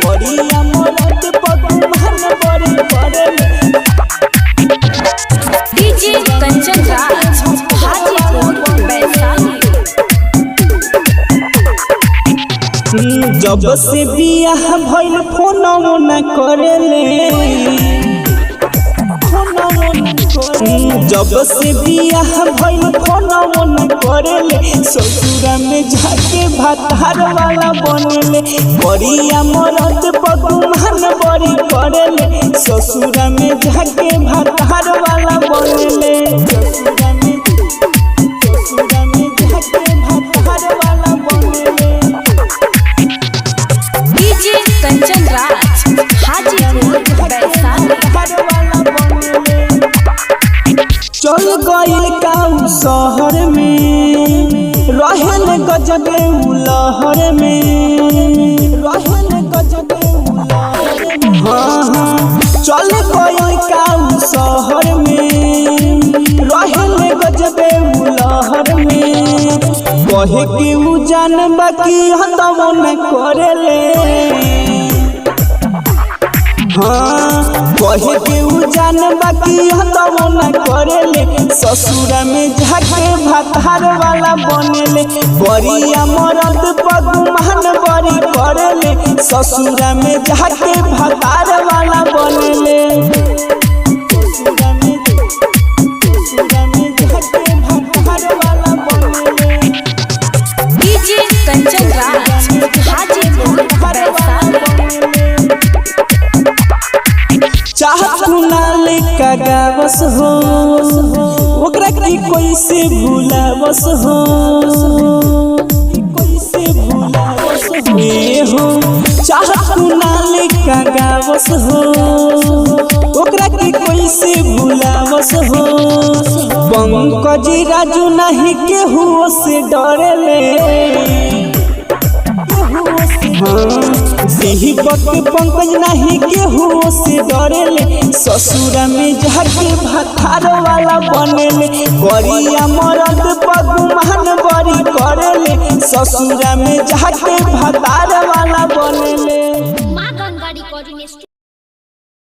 करिया मरद पगुमान बड़ी पड़ेले। डीजे कंचन राज हाजीपुर वैशाली। जब से बियाह भइल फोनवो न करेले। जब से बियाह भइल फोनवो न करेले। ससुरा में जाके भातार वाला बनेले। करिया मरद पगुमान बड़ी करेले। ससुरा में जाके भातार वाला बनेले। ससुरा में जाके भातार वाला बनेले। डीजे कंचन राज हाजीपुर वैशाली। चल गइल गाँव शहर में रहल गजबे लहर में। रहल गजबे लहर में। हाँ चल गइल गाँव शहर में रहल गजबे लहर में। कहे के उ जान बाकी हतम न करेले। हाँ कहे के उ जान बाकी हतम न करेले। ससुरा में जाके भातार वाला बनेले। करिया मरद पगुमान बड़ी करेले। ससुरा में जाके भातार वाला बनेले। ससुरा में जाके भातार वाला बनेले। डीजे कंचन राज हाजीपुर वैशाली। चाहत नाले का गावस हो ओकरा की कोई से भूलावस हो। कैसे भूलावस हो चाहत नाले का गावस हो ओकरा की कोई से भूलावस हो। पंकज राजू नहीं केहू से डरेले। पंकज नहीं केहू से डरेले। ससुरा में जाके भातार वाला बनेले। करिया मरद पगुमान बड़ी करेले। ससुरा में जाके भातार वाला बनेले।